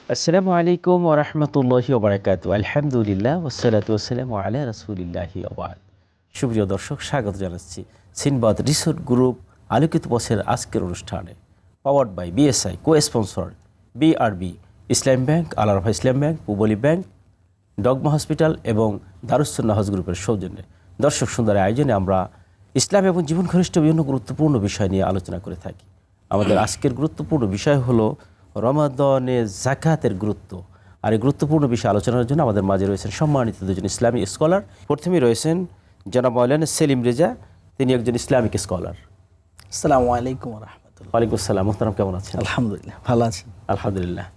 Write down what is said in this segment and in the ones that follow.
আসসালামু আলাইকুম ওয়া রাহমাতুল্লাহি ওয়া বারাকাতুহু। আলহামদুলিল্লাহ ওয়াসসালাতু ওয়াসসালামু আলা রাসূলিল্লাহি ওয়া বা'দ। সুপ্রিয় দর্শক, স্বাগত জানাচ্ছি সিনবাদ রিসোর্ট গ্রুপ আলোকিত পথের আজকের অনুষ্ঠানে, powered by BSI, co sponsor BRB, Islam bank, Al Arafah Islam bank, Pubali bank, Dogma hospital এবং দারুস সুন্নাহ হজ গ্রুপের সৌজন্যে দর্শক সুন্দর আয়োজনে আমরা ইসলাম এবং জীবন ঘনিষ্ঠ বিভিন্ন গুরুত্বপূর্ণ বিষয় নিয়ে আলোচনা করে থাকি। আমাদের আজকের গুরুত্বপূর্ণ বিষয় হলো রমাদানে যাকাতের গুরুত্ব। আর এই গুরুত্বপূর্ণ বিষয় আলোচনার জন্য আমাদের মাঝে রয়েছেন সম্মানিত দুজন ইসলামী স্কলার। প্রথমেই রয়েছেন জনাব মাওলানা সেলিম রেজা, তিনি একজন ইসলামিক স্কলার। আসসালামু আলাইকুম ওয়া রাহমাতুল্লাহ। ওয়ালাইকুম আসসালাম। মোহতারাম, কেমন আছেন? আলহামদুলিল্লাহ, ভালো আছেন? আলহামদুলিল্লাহ।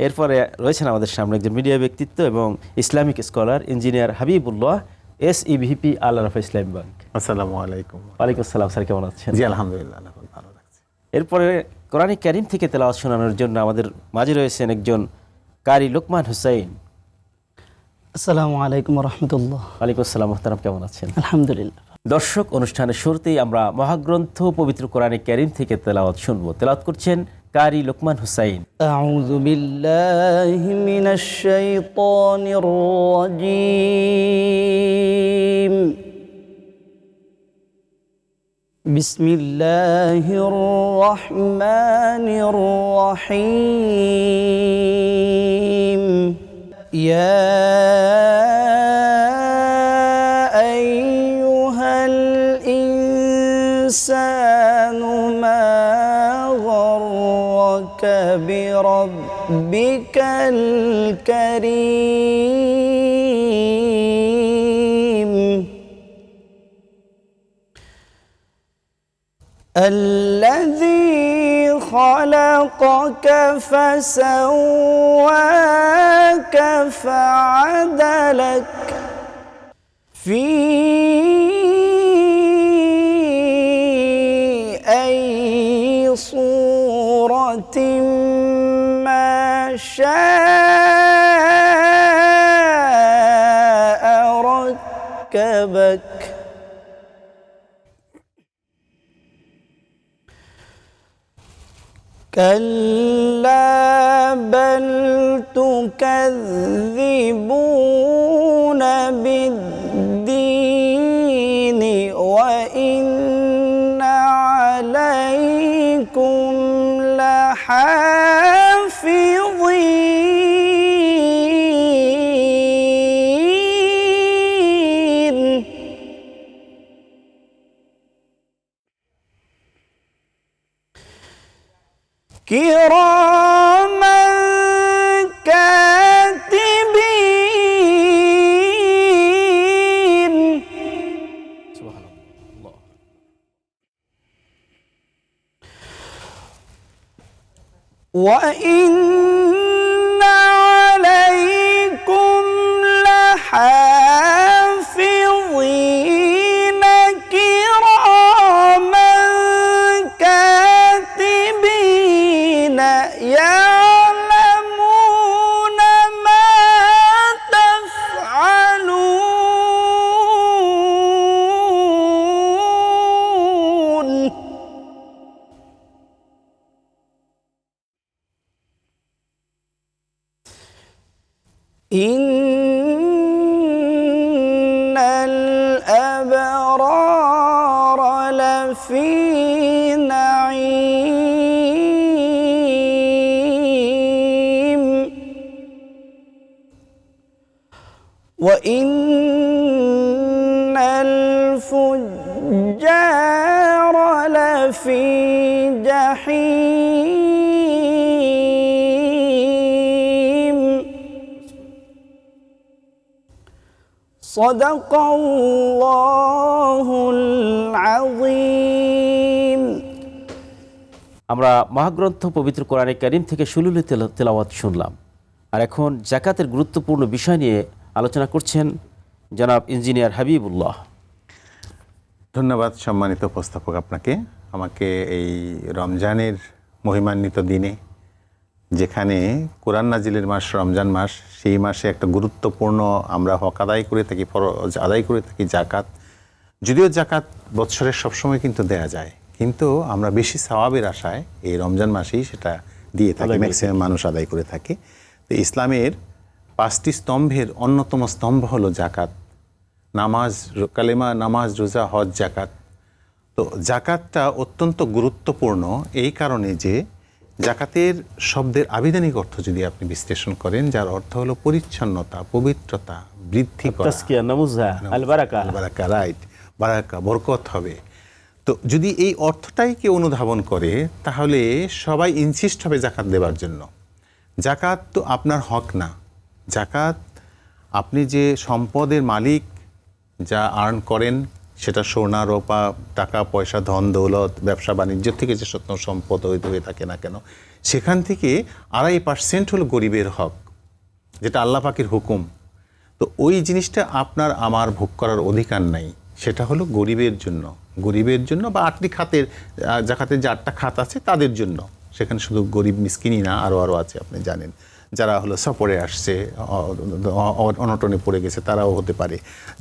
এরপরে রয়েছেন আমাদের সামনে একজন মিডিয়া ব্যক্তিত্ব এবং Islamic scholar, engineer Habibullah, SEVP, আল আরাফা ইসলাম ব্যাংক। আসসালামু আলাইকুম। ওয়ালাইকুম আসসালাম। স্যার, কেমন আছেন? জি আলহামদুলিল্লাহ, ভালো লাগছে। এরপরে কোরআন কারীম থেকে তেলাওয়াত শোনানোর জন্য আমাদের মাঝে রয়েছেন একজন কারি লোকমান হুসাইন। আসসালামু আলাইকুম ওয়া রাহমাতুল্লাহ। ওয়ালাইকুম আসসালাম। মোহতারাম, কেমন আছেন? আলহামদুলিল্লাহ। দর্শক, অনুষ্ঠানের শুরুতেই আমরা মহাগ্রন্থ পবিত্র কোরআন কারীম থেকে তেলাওয়াত শুনবো। তেলাওয়াত করছেন কারি লোকমান হুসাইন। আউযু বিল্লাহি মিনাশ শাইতানির রাজীম। বিসমিল্লাহির রাহমানির রাহিম। ইয়া আইয়ুহাল ইনসানু মা গররাকা বিরাব্বিকাল কারীম الذي خلقك فسواك فعدلك في أي صورة ما شاء ركبك كلا بل تكذبون بالدين وإن عليكم لحافظين كراما كاتبين وإن عليكم لحافظين كراما كاتبين يعلمون ما تفعلون إن الأبرار لفي نعيم وإن الفجار لفي جحيم صدق الله العظيم। আমরা মহাগ্রন্থ পবিত্র কোরআন কারীম থেকে সুলুলে তেলাওয়াত শুনলাম। আর এখন যাকাতের গুরুত্বপূর্ণ বিষয় নিয়ে আলোচনা করছেন জনাব ইঞ্জিনিয়ার হাবিবুল্লাহ। ধন্যবাদ সম্মানিত উপস্থাপক আপনাকে, আমাকে এই রমজানের মহিমান্বিত দিনে, যেখানে কোরআন নাজিলের মাস রমজান মাস, সেই মাসে একটা গুরুত্বপূর্ণ আমরা হক আদায় করে থাকি, ফরজ আদায় করে থাকি জাকাত। যদিও জাকাত বৎসরের সবসময় কিন্তু দেয়া যায়, কিন্তু আমরা বেশি সওয়াবের আশায় এই রমজান মাসেই সেটা দিয়ে থাকি, ম্যাক্সিমাম মানুষ আদায় করে থাকে। তো ইসলামের 5টি স্তম্ভের অন্যতম স্তম্ভ হলো জাকাত, নামাজ, কালেমা, নামাজ, রোজা, হজ, জাকাত। তো জাকাতটা অত্যন্ত গুরুত্বপূর্ণ এই কারণে যে জাকাতের শব্দের আবিধানিক অর্থ যদি আপনি বিশ্লেষণ করেন, যার অর্থ হলো পরিচ্ছন্নতা, পবিত্রতা, বৃদ্ধি করা, তাসকিয়া, নামুজা, আল বারাকা। বারাকা, রাইট, বারাকা, বরকত হবে। তো যদি এই অর্থটাই কেউ অনুধাবন করে তাহলে সবাই ইনসিস্ট হবে জাকাত দেওয়ার জন্য। জাকাত তো আপনার হক না। জাকাত আপনি যে সম্পদের মালিক, যা আর্ন করেন, সেটা সোনা, রূপা, টাকা পয়সা, ধন দৌলত, ব্যবসা বাণিজ্য থেকে যে সত্য সম্পদ হয়ে থাকে না কেন, সেখান থেকে 2.5% হলো গরিবের হক, যেটা আল্লাহ পাকের হুকুম। তো ওই জিনিসটা আপনার আমার ভোগ করার অধিকার নাই, সেটা হলো গরিবের জন্য বা 8টি খাতের, জাকাতের যে 8টা খাত আছে তাদের জন্য। সেখানে শুধু গরিব মিসকিনই না, আরও আছে, আপনি জানেন, যারা হলো সফরে আসছে, অনটনে পড়ে গেছে, তারাও হতে পারে।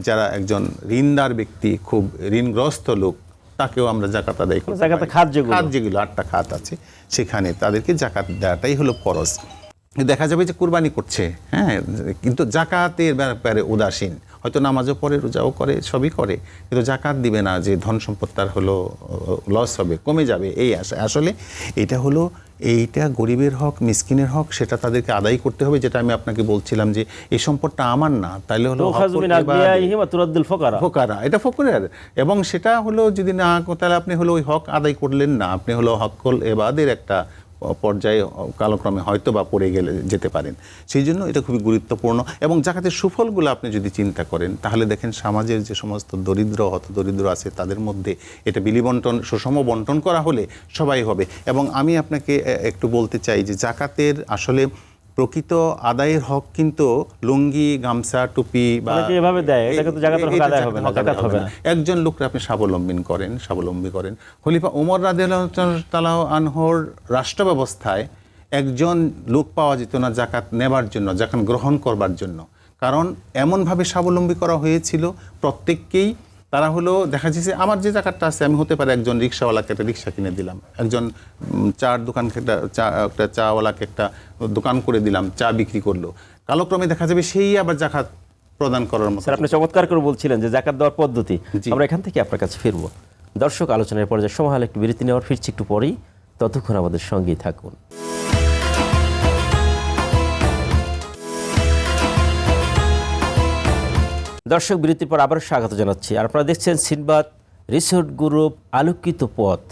যারা একজন ঋণদার ব্যক্তি, খুব ঋণগ্রস্ত লোক, তাকেও আমরা জাকাত আদায় করি। জাকাতের খাত যেগুলো 8টা খাত আছে সেখানে তাদেরকে জাকাত দেওয়াটাই হলো ফরজ। দেখা যাবে যে কুরবানি করছে, হ্যাঁ, কিন্তু জাকাতের ব্যাপারে উদাসীন, হয়তো নামাজও পড়ে, রোজাও করে, সবই করে, কিন্তু জাকাত দিবে না, যে ধন সম্পদ তার হলো লস হবে, কমে যাবে, এই আশা। আসলে এইটা গরিবের হক, মিসকিনের হক, সেটা তাদেরকে আদায় করতে হবে। যেটা আমি আপনাকে বলছিলাম যে এই সম্পদটা আমার না, তাইলে হলো ফোকারা, এটা ফকরের, এবং সেটা হলো যদি না, তাহলে আপনি হলো ওই হক আদায় করলেন না, আপনি হলো হকল এবাদের একটা পর্যায়ে কালক্রমে হয়তো বা পড়ে যেতে পারেন। সেই জন্য এটা খুবই গুরুত্বপূর্ণ। এবং জাকাতের সুফলগুলো আপনি যদি চিন্তা করেন তাহলে দেখেন সমাজের যে সমস্ত দরিদ্র, হতদরিদ্র আছে তাদের মধ্যে এটা বিলিবন্টন, সুষম বন্টন করা হলে সবাই হবে। এবং আমি আপনাকে একটু বলতে চাই যে জাকাতের আসলে প্রকৃত আদায়ের হক কিন্তু লুঙ্গি, গামছা, টুপি বা এভাবে দেয়, এটা কিন্তু জাকাতের হক আদায় হবে না, জাকাত হবে না। একজন লোককে আপনি স্বাবলম্বী করেন। খলিফা ওমর রাদিয়াল্লাহু তাআলা আনহুর রাষ্ট্র ব্যবস্থায় একজন লোক পাওয়া যেত না জাকাত নেবার জন্য, জাকাত গ্রহণ করবার জন্য, কারণ এমনভাবে স্বাবলম্বী করা হয়েছিল প্রত্যেককেই। তারা হলো দেখা যাচ্ছে আমার যে জাকাতটা আছে, আমি হতে পারে একজন রিক্সাওয়ালাকে একটা রিক্সা কিনে দিলাম, একজন চার দোকান একটা চাওয়ালাকে একটা দোকান করে দিলাম, চা বিক্রি করলো, কালক্রমে দেখা যাবে সেই আবার জাকাত প্রদান করার মতো। আপনি চমৎকার করে বলছিলেন যে জাকাত দেওয়ার পদ্ধতি। আমরা এখান থেকে আপনার কাছে ফিরবো। দর্শক, আলোচনার পর্যায়ে সময় হলে একটু বিরতি নেওয়ার, ফিরছি একটু পরেই, ততক্ষণ আমাদের সঙ্গেই থাকুন। দর্শক, বিরতির পর আবারও স্বাগত জানাচ্ছি। আর আপনারা দেখছেন Sinbad resort group Alokito Poth,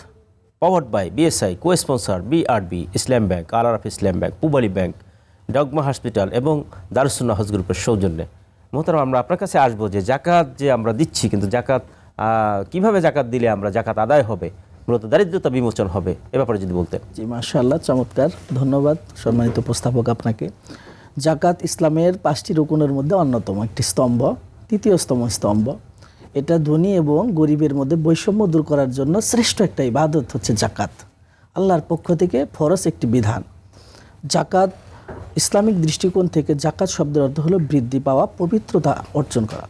powered by BSI, co sponsor BRB, Islam bank, Al Arafah Islam bank, Pubali bank, Dogma hospital এবং দারুস সুন্নাহ হজ গ্রুপের সৌজন্যে। মোহতারাম, আমরা আপনার কাছে আসবো যে জাকাত যে আমরা দিচ্ছি, কিন্তু জাকাত কিভাবে জাকাত দিলে আমরা জাকাত আদায় হবে, মূলত দারিদ্রতা বিমোচন হবে, এ ব্যাপারে যদি বলতেন। জি, মাশাআল্লাহ, চমৎকার, ধন্যবাদ সম্মানিত উপস্থাপক আপনাকে। জাকাত ইসলামের 5টি রুকুনের মধ্যে অন্যতম একটি স্তম্ভ, তৃতীয়তম স্তম্ভ। এটা ধনী এবং গরিবের মধ্যে বৈষম্য দূর করার জন্য শ্রেষ্ঠ একটা ইবাদত হচ্ছে জাকাত। আল্লাহর পক্ষ থেকে ফরজ একটি বিধান। জাকাত ইসলামিক দৃষ্টিকোণ থেকে জাকাত শব্দের অর্থ হলো বৃদ্ধি পাওয়া, পবিত্রতা অর্জন করা,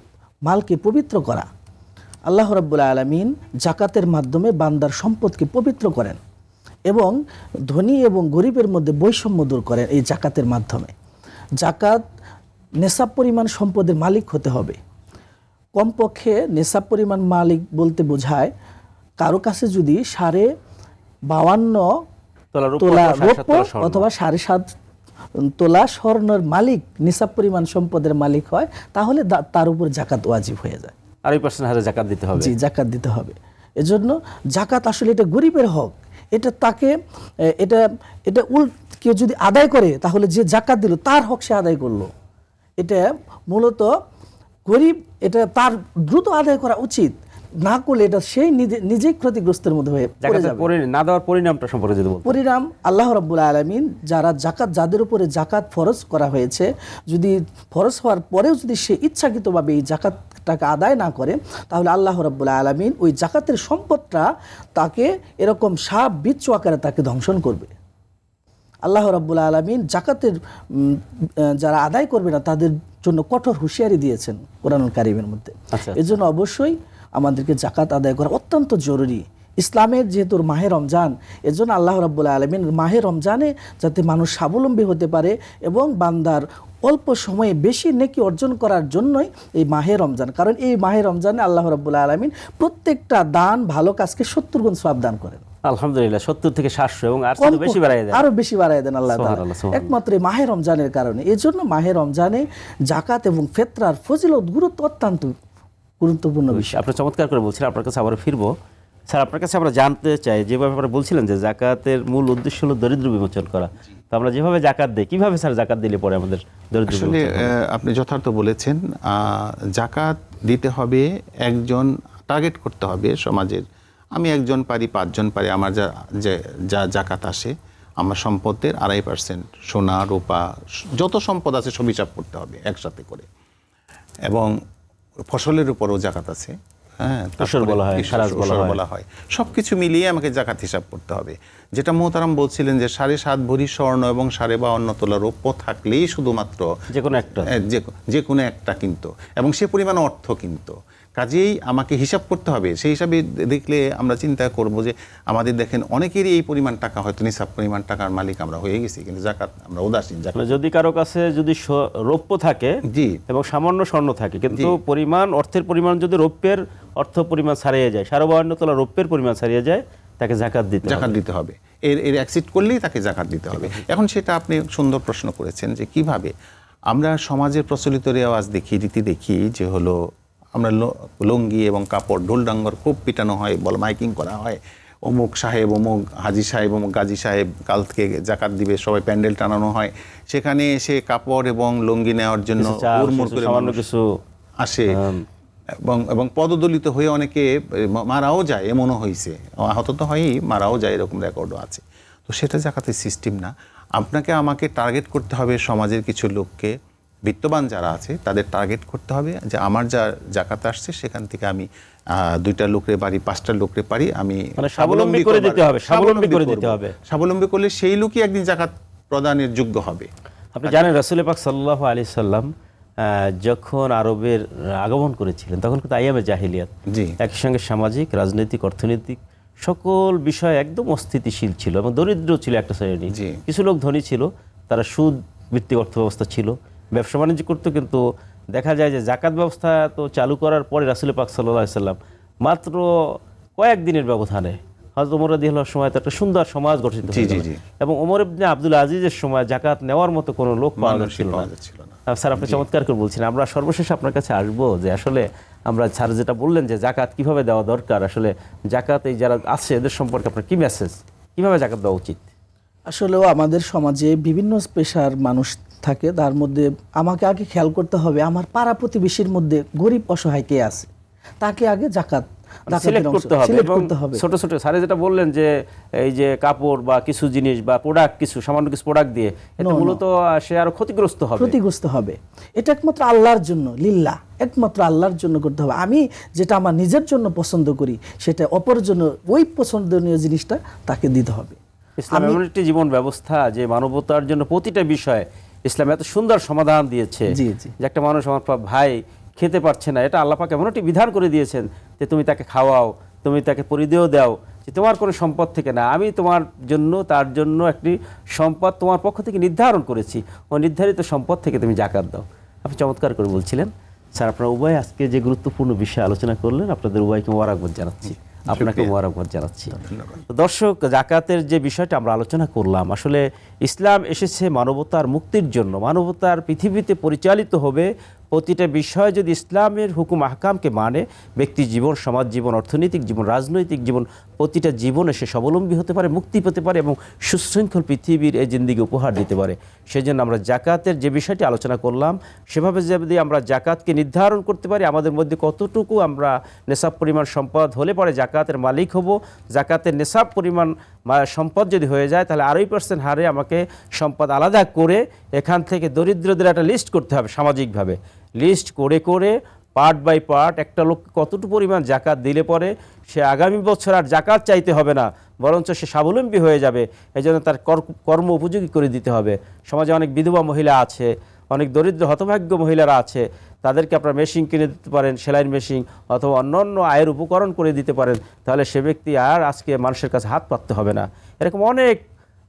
মালকে পবিত্র করা। আল্লাহ রাব্বুল আলামিন জাকাতের মাধ্যমে বান্দার সম্পদকে পবিত্র করেন এবং ধনী এবং গরিবের মধ্যে বৈষম্য দূর করেন এই জাকাতের মাধ্যমে। জাকাত নেশাব পরিমাণ সম্পদের মালিক হতে হবে। কমপক্ষে নেশাব পরিমাণ মালিক বলতে বোঝায় কারো কাছে যদি 52.5 তোলা রৌপ্য অথবা 7.5 তোলা স্বর্ণের মালিক, নিসাব পরিমাণ সম্পদের মালিক হয়, তাহলে তার উপর জাকাত ওয়াজিব হয়ে যায়। আর ওই পার্সেন্ট হারে জাকাত দিতে হবে। জি, জাকাত দিতে হবে। এজন্য জাকাত আসলে এটা গরিবের হক। এটা তাকে এটা কেউ যদি আদায় করে তাহলে যে জাকাত দিল তার হক সে আদায় করলো। এটা মূলত গরিব, এটা তার দ্রুত আদায় করা উচিত, না করলে এটা সেই নিজেই ক্ষতিগ্রস্তের মধ্যে হয়ে পড়ে যাবে। না দেওয়ার পরিণামটা সম্পর্কে যদি বলতেন। পরিণাম, আল্লাহ রাব্বুল আলামিন যাদের উপরে জাকাত ফরজ করা হয়েছে, যদি ফরজ হওয়ার পরেও যদি সে ইচ্ছাকৃতভাবে এই জাকাতটাকে আদায় না করে, তাহলে আল্লাহ রাব্বুল আলামিন ওই জাকাতের সম্পদটা তাকে এরকম সাপ বিচ্ছু আকারে তাকে ধ্বংসন করবে। আল্লাহ রাব্বুল আলামিন জাকাতের যারা আদায় করবে না তাদের জন্য কঠোর হুঁশিয়ারি দিয়েছেন কোরআনুল কারীমের মধ্যে। এজন্য অবশ্যই আমাদেরকে জাকাত আদায় করা অত্যন্ত জরুরি। ইসলামের যেহেতু মাহে রমজান, এর জন্য আল্লাহ রাব্বুল আলামিন মাহে রমজানে যাতে মানুষ স্বাবলম্বী হতে পারে এবং বান্দার অল্প সময়ে বেশি নেকি অর্জন করার জন্যই এই মাহে রমজান। কারণ এই মাহে রমজানে আল্লাহ রাব্বুল আলামিন প্রত্যেকটা দান ভালো কাজকে 70 গুণ সওয়াব দান করেন। আলহামদুলিল্লাহ, 70 থেকে 700 এবং আর তো বেশি বাড়ায় দেন, আরো বেশি বাড়ায় দেন আল্লাহ তাআলা সুবহানাল্লাহ, সুবহানাল্লাহ। একমাত্র এই মাহে রমজানের কারণে। এই জন্য মাহে রমজানে জাকাত এবং ফিতরার ফজিলত গুরুত্ব অত্যন্ত গুরুত্বপূর্ণ বিষয়। আপনি চমৎকার করে বলছিলেন, আপনার কাছে আবার ফিরবো। স্যার, আপনার কাছে আমরা জানতে চাই, যেভাবে আপনারা বলছিলেন যে জাকাতের মূল উদ্দেশ্য হলো দরিদ্র বিমোচন করা, তো আমরা যেভাবে জাকাত দিই, কিভাবে স্যার জাকাত দিলে পরে আমাদের দরিদ্র আসলে বিমোচন হবে? আপনি যথার্থ বলেছেন। জাকাত দিতে হবে, একজন টার্গেট করতে হবে সমাজের। আমি একজন পারি, 5 জন পারি, আমার যা জাকাত আসে আমার সম্পদের 2.5% সোনা রূপা যত সম্পদ আছে সব হিসাব করতে হবে একসাথে করে। এবং ফসলের উপরও জাকাত আছে, হ্যাঁ, উসর বলা হয়, খারাজ বলা হয়। সব কিছু মিলিয়ে আমাকে জাকাত হিসাব করতে হবে। যেটা মোহতারাম বলছিলেন যে 7.5 ভরি স্বর্ণ এবং 52.5 তোলা রৌপ্য থাকলেই শুধুমাত্র যে কোনো একটা, যে কোনো একটা কিন্তু, এবং সে পরিমাণ অর্থ কিন্তু, কাজেই আমাকে হিসাব করতে হবে। সেই হিসাবে দেখলে আমরা চিন্তা করব যে আমাদের দেখেন অনেকেরই এই পরিমাণ টাকা, হয়তো নিসাব পরিমাণ টাকার মালিক আমরা হয়ে গেছি, কিন্তু জাকাত আমরা উদাসীন। জাকাত যদি কারো কাছে যদি রৌপ্য থাকে জি এবং সামান্য স্বর্ণ থাকে, কিন্তু পরিমাণ অর্থের পরিমাণ যদি রৌপ্যের অর্থ পরিমাণ ছাড়িয়ে যায়, 52 তোলা রৌপ্যের পরিমাণ ছাড়িয়ে যায়, তাকে জাকাত দিতে হবে। এর অ্যাক্সিড করলেই তাকে জাকাত দিতে হবে। এখন সেটা আপনি সুন্দর প্রশ্ন করেছেন যে কিভাবে আমরা সমাজের প্রচলিত রেওয়াজ দেখি, রীতি দেখি যে হলো আমরা লুঙ্গি এবং কাপড় ঢোল ডাঙ্গর খুব পিটানো হয়, বল মাইকিং করা হয়, অমুক সাহেব, অমুক হাজি সাহেব, অমুক গাজী সাহেব কাল থেকে জাকাত দিবে, সবাই প্যান্ডেল টানানো হয়। সেখানে এসে কাপড় এবং লুঙ্গি নেওয়ার জন্য হুড়মুড় করে কিছু আসে এবং পদদলিত হয়ে অনেকে মারাও যায়, এমনও হয়েছে, আহত তো হয়ই, মারাও যায়, এরকম রেকর্ডও আছে। তো সেটা জাকাতের সিস্টেম না। আপনাকে আমাকে টার্গেট করতে হবে সমাজের কিছু লোককে, বিত্তবান যারা আছে তাদের টার্গেট করতে হবে যে আমার যা জাকাত আসছে সেখান থেকে আমি 2টা লোকরে পারি, 5টা লোকরে পারি, আমি স্বাবলম্বী করে দিতে হবে, স্বাবলম্বী করে দিতে হবে। স্বাবলম্বী করলে সেই লোকই একদিন জাকাত প্রদানের যোগ্য হবে। আপনি জানেন রাসূল পাক সাল্লাল্লাহু আলাইহি সাল্লাম যখন আরবের আগমন করেছিলেন, তখন কিন্তু আইয়ামে জাহিলিয়াত, জি, একই সঙ্গে সামাজিক, রাজনৈতিক, অর্থনৈতিক সকল বিষয় একদম অস্থিতিশীল ছিল এবং দরিদ্র ছিল একটা শ্রেণী। কিছু লোক ধনী ছিল, তারা সুদ ভিত্তিক অর্থ ব্যবস্থা ছিল, ব্যবসা বাণিজ্য করতো। কিন্তু দেখা যায় যে জাকাত ব্যবস্থা তো চালু করার পরে রাসূল পাক সাল্লাল্লাহু আলাইহি সাল্লাম মাত্র কয়েকদিনের ব্যবধানে হযরত ওমর রাদিয়াল্লাহু সময় একটা সুন্দর সমাজ গঠিত হয়েছিল, এবং ওমর ইবনে আব্দুল আজিজের সময় জাকাত নেওয়ার মতো কোনো লোক পাওয়া যাচ্ছিল না। স্যার, আপনি চমৎকার করে বলছেন। আমরা সর্বশেষ আপনার কাছে আসবো যে আসলে আমরা স্যার যেটা বললেন যে জাকাত কিভাবে দেওয়া দরকার, আসলে জাকাত এই যারা আছে এদের সম্পর্কে আপনার কি মেসেজ, কিভাবে জাকাত দেওয়া উচিত? আসলেও আমাদের সমাজে বিভিন্ন পেশার মানুষ থাকে, তার মধ্যে আমাকে আগে খেয়াল করতে হবে আমার পাড়া প্রতিবেশীর মধ্যে গরিব অসহায় কে আছে, তাকে আগে জাকাত সিলেক্ট করতে হবে। এবং ছোট ছোট স্যারে যেটা বললেন যে এই যে কাপড় বা কিছু জিনিস বা প্রোডাক্ট, কিছু সামান্য কিছু প্রোডাক্ট দিয়ে, এটা মূলত সে আরো ক্ষতিগ্রস্ত হবে। এটা একমাত্র আল্লাহর জন্য, লিল্লাহ, একমাত্র আল্লাহর জন্য করতে হবে। আমি যেটা আমার নিজের জন্য পছন্দ করি সেটা অপরের জন্য ওই পছন্দনীয় জিনিসটা তাকে দিতে হবে। ইসলাম এমন একটি জীবন ব্যবস্থা যে মানবতার জন্য প্রতিটা বিষয় ইসলাম এত সুন্দর সমাধান দিয়েছে যে একটা মানুষ, আমার ভাই খেতে পারছে না, এটা আল্লাহ পাক এমন একটি বিধান করে দিয়েছেন যে তুমি তাকে খাওয়াও, তুমি তাকে পরিধেয় দাও, যে তোমার কোনো সম্পদ থেকে না, আমি তোমার জন্য তার জন্য একটি সম্পদ তোমার পক্ষ থেকে নির্ধারণ করেছি, ও নির্ধারিত সম্পদ থেকে তুমি জাকাত দাও। আপনি চমৎকার করে বলছিলেন। স্যার, আপনারা উভয় আজকে যে গুরুত্বপূর্ণ বিষয় আলোচনা করলেন, আপনাদের উভয়কে মোবারকবাদ জানাচ্ছি, আপনাকে মোবারকবাদ জানাচ্ছি। দর্শক, জাকাতের যে বিষয়টা আমরা আলোচনা করলাম, আসলে ইসলাম এসেছে মানবতার মুক্তির জন্য। মানবতার পৃথিবীতে পরিচালিত হবে প্রতিটা বিষয় যদি ইসলামের হুকুম আহকামকে মানে, ব্যক্তি জীবন, সমাজ জীবন, অর্থনৈতিক জীবন, রাজনৈতিক জীবন, প্রতিটা জীবনে সে স্বাবলম্বী হতে পারে, মুক্তি পেতে পারে এবং সুশৃঙ্খল পৃথিবীর এই জিন্দিগি উপহার দিতে পারে। সেই জন্য আমরা জাকাতের যে বিষয়টি আলোচনা করলাম, সেভাবে যদি আমরা জাকাতকে নির্ধারণ করতে পারি, আমাদের মধ্যে কতটুকু আমরা নেশাব পরিমাণ সম্পদ হলে পরে জাকাতের মালিক হব, জাকাতের নেশাব পরিমাণ সম্পদ যদি হয়ে যায়, তাহলে 2.5% হারে আমাকে সম্পদ আলাদা করে এখান থেকে দরিদ্রদের একটা লিস্ট করতে হবে। সামাজিকভাবে লিস্ট করে করে পার্ট বাই পার্ট একটা লোক কতটুকু পরিমাণ জাকাত দিলে পরে সে আগামী বছর আর জাকাত চাইতে হবে না, বরঞ্চ সে স্বাবলম্বী হয়ে যাবে। এই জন্য তার কর্ম উপযোগী করে দিতে হবে। সমাজে অনেক বিধবা মহিলা আছে, অনেক দরিদ্র হতভাগ্য মহিলারা আছে, তাদেরকে আপনারা মেশিন কিনে দিতে পারেন, সেলাইন মেশিন অথবা অন্যান্য আয়ের উপকরণ করে দিতে পারেন, তাহলে সে ব্যক্তি আর আজকে মানুষের কাছে হাত পাততে হবে না। এরকম অনেক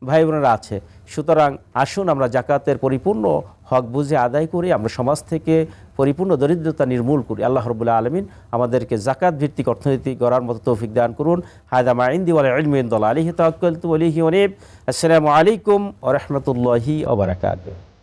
ভাই বোনেরা আছে। সুতরাং আসুন আমরা জাকাতের পরিপূর্ণ হক বুঝে আদায় করি, আমরা সমাজ থেকে পরিপূর্ণ দরিদ্রতা নির্মূল করি। আল্লাহ রাব্বুল আলামিন আমাদেরকে জাকাত ভিত্তিক অর্থনীতি গড়ার মতো তৌফিক দান করুন। হাদা মা ইনদি ওয়াল ইলমু ইনদাল্লাহ আলাইহি তাওয়াক্কালতু ওয়া ইলাইহি উনীব। আসসালামু আলাইকুম ওয়া রাহমাতুল্লাহি ওয়া বারাকাতুহু।